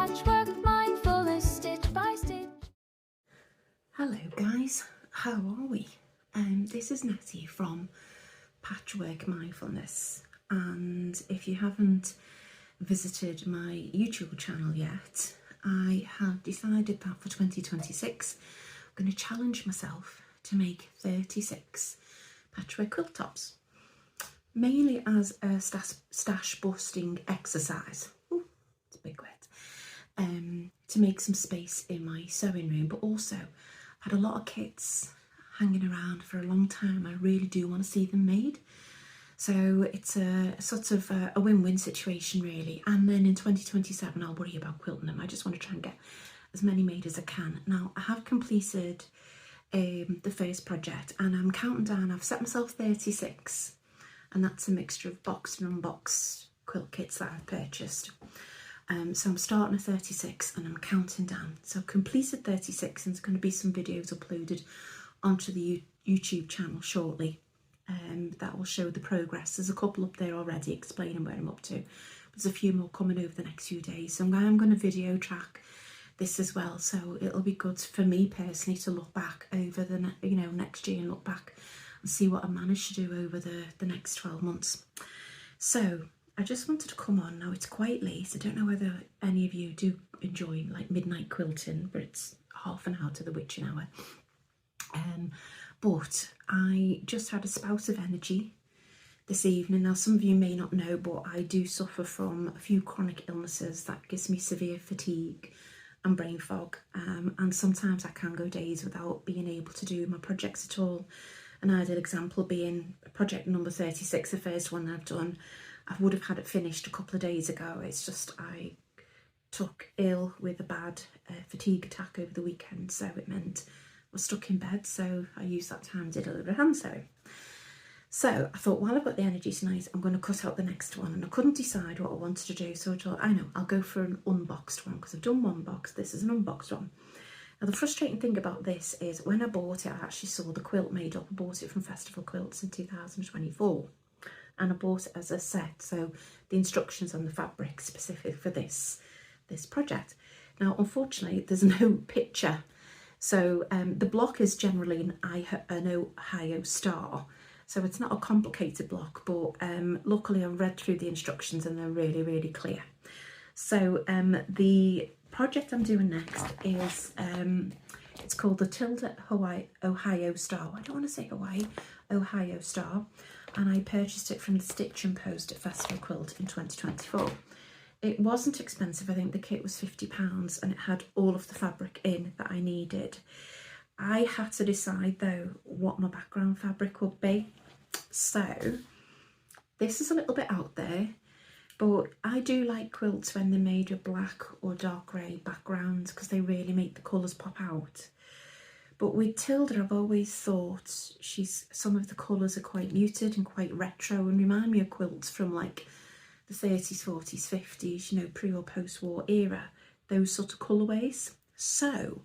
Patchwork mindfulness, stitch by stitch. Hello guys, how are we? This is Nettie from Patchwork Mindfulness, and if you haven't visited my YouTube channel yet, I have decided that for 2026 I'm going to challenge myself to make 36 patchwork quilt tops, mainly as a stash busting exercise. Ooh, it's a big word. To make some space in my sewing room, but also I've had a lot of kits hanging around for a long time. I really do want to see them made, so it's a sort of a win-win situation really. And then in 2027 I'll worry about quilting them. I just want to try and get as many made as I can. Now I have completed the first project and I'm counting down. I've set myself 36, and that's a mixture of boxed and unboxed quilt kits that I've purchased. So I'm starting at 36 and I'm counting down. So I've completed 36 and there's going to be some videos uploaded onto the YouTube channel shortly that will show the progress. There's a couple up there already explaining where I'm up to. There's a few more coming over the next few days. So I'm going to video track this as well. So it'll be good for me personally to look back over the next year and look back and see what I managed to do over the next 12 months. So I just wanted to come on. Now it's quite late. I don't know whether any of you do enjoy like midnight quilting, but it's half an hour to the witching hour. But I just had a spout of energy this evening. Now some of you may not know, but I do suffer from a few chronic illnesses that gives me severe fatigue and brain fog, and sometimes I can go days without being able to do my projects at all. An ideal example being project number 36, the first one that I've done. I would have had it finished a couple of days ago. It's just I took ill with a bad fatigue attack over the weekend, so it meant I was stuck in bed, so I used that time to do a little bit of hand sewing. So I thought, while I've got the energy tonight, I'm going to cut out the next one, and I couldn't decide what I wanted to do, so I thought, I know, I'll go for an unboxed one because I've done one box. This is an unboxed one. Now the frustrating thing about this is when I bought it, I actually saw the quilt made up. I bought it from Festival of Quilts in 2024. And I bought it as a set, so the instructions on the fabric specific for this project. Now unfortunately there's no picture, so the block is generally an Ohio Star, so it's not a complicated block, but luckily I've read through the instructions and they're really clear. So the project I'm doing next is it's called the Tilda Ohio Star. I don't want to say Hawaii, Ohio Star. And I purchased it from the Stitch and Post at Festival Quilt in 2024. It wasn't expensive. I think the kit was £50 and it had all of the fabric in that I needed. I had to decide though what my background fabric would be. So this is a little bit out there, but I do like quilts when they're made with black or dark grey backgrounds because they really make the colours pop out. But with Tilda, I've always thought some of the colours are quite muted and quite retro and remind me of quilts from like the 30s, 40s, 50s, you know, pre or post-war era, those sort of colourways. So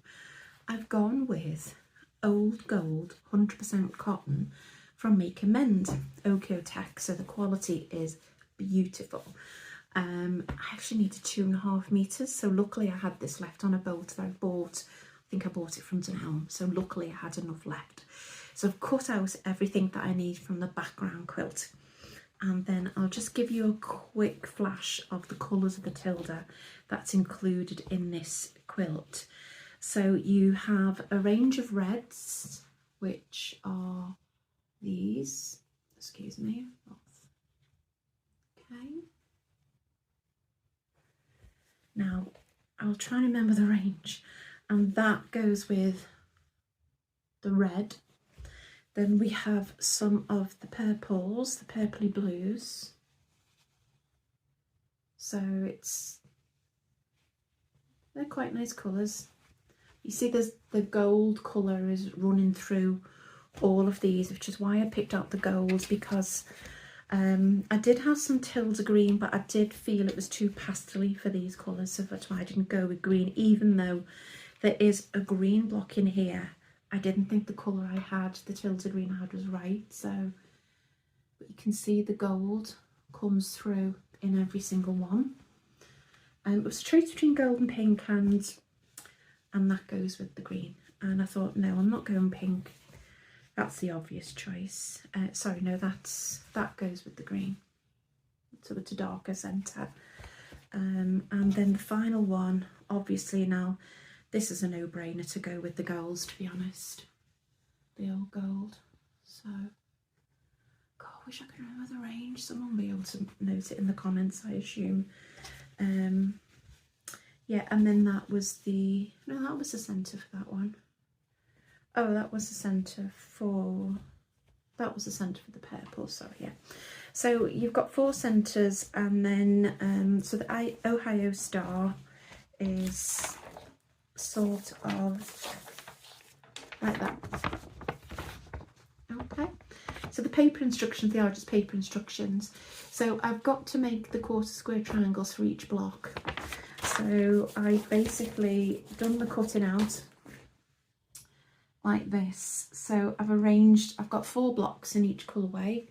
I've gone with old gold 100% cotton from Make and Mend, Oeko-Tex, so the quality is beautiful. I actually needed 2.5 meters, so luckily I had this left on a boat that I bought. I think I bought it from Dunelm, so luckily I had enough left. So I've cut out everything that I need from the background quilt, and then I'll just give you a quick flash of the colours of the Tilda that's included in this quilt. So you have a range of reds, which are these, excuse me, okay. Now I'll try and remember the range. And that goes with the red. Then we have some of the purples, the purpley blues. So they're quite nice colours. You see the gold colour is running through all of these, which is why I picked out the golds, because I did have some Tilda green, but I did feel it was too pastel-y for these colours, so that's why I didn't go with green, even though there is a green block in here. I didn't think the colour I had, the Tilda green I had, was right. So, but you can see the gold comes through in every single one. It was a choice between gold and pink, and that goes with the green. And I thought, no, I'm not going pink. That's the obvious choice. Sorry, no, that goes with the green. So it's a darker centre. And then the final one, obviously now, this is a no-brainer to go with the golds, to be honest. The old gold. So, God, I wish I could remember the range. Someone will be able to note it in the comments, I assume. Yeah, and then that was the, no, that was the centre for that one. Oh, that was the centre for, that was the centre for the purple, sorry, yeah. So you've got 4 centres, and then, so the Ohio Star is sort of like that. Okay, so the paper instructions, they are just paper instructions. So I've got to make the quarter square triangles for each block. So I've basically done the cutting out like this. So I've got 4 blocks in each colourway,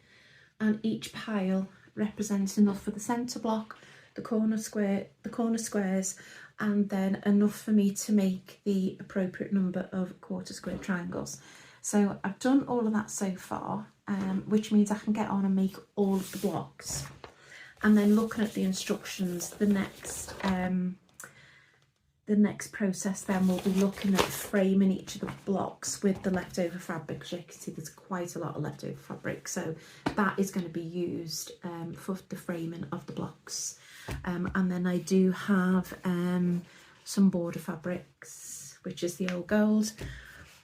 and each pile represents enough for the centre block, the corner squares, and then enough for me to make the appropriate number of quarter square triangles. So I've done all of that so far, which means I can get on and make all of the blocks. And then looking at the instructions, the next process then will be looking at framing each of the blocks with the leftover fabric. As you can see, there's quite a lot of leftover fabric, so that is going to be used for the framing of the blocks. And then I do have some border fabrics, which is the old gold,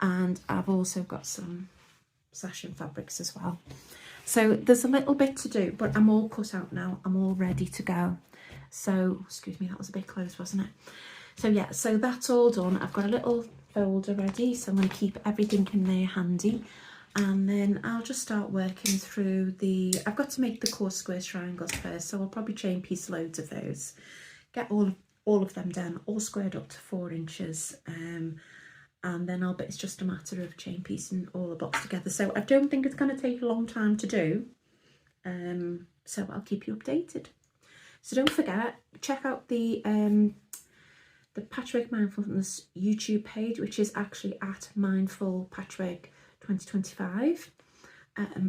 and I've also got some sashing fabrics as well. So there's a little bit to do, but I'm all cut out now. I'm all ready to go. So, excuse me, that was a bit close, wasn't it? So yeah, so that's all done. I've got a little folder ready, so I'm going to keep everything in there handy. And then I'll just start working through I've got to make the quarter square triangles first, so I'll probably chain piece loads of those. Get all of them done, all squared up to 4 inches. And then it's just a matter of chain piecing all the blocks together. So I don't think it's going to take a long time to do. So I'll keep you updated. So don't forget, check out the Patchwork Mindfulness YouTube page, which is actually at Mindful Patchwork 2025.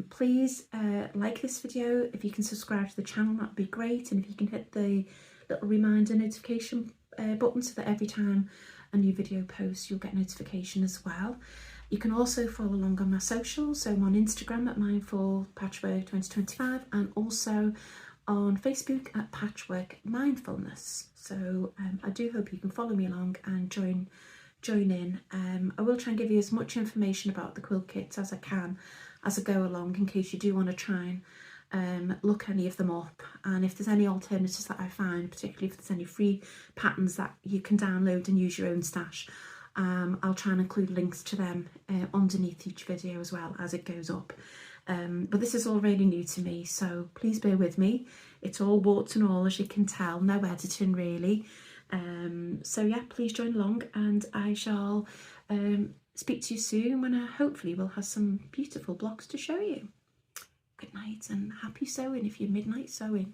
Please like this video. If you can subscribe to the channel, that would be great. And if you can hit the little reminder notification button so that every time a new video posts, you'll get notification as well. You can also follow along on my socials. So I'm on Instagram at Mindful Patchwork 2025, and also on Facebook at Patchwork Mindfulness. So I do hope you can follow me along and join in. I will try and give you as much information about the quilt kits as I can as I go along, in case you do want to try and look any of them up. And if there's any alternatives that I find, particularly if there's any free patterns that you can download and use your own stash, I'll try and include links to them underneath each video as well as it goes up. But this is all really new to me, so please bear with me. It's all warts and all, as you can tell, no editing really. So yeah, please join along, and I shall speak to you soon when I hopefully will have some beautiful blocks to show you. Good night and happy sewing if you're midnight sewing.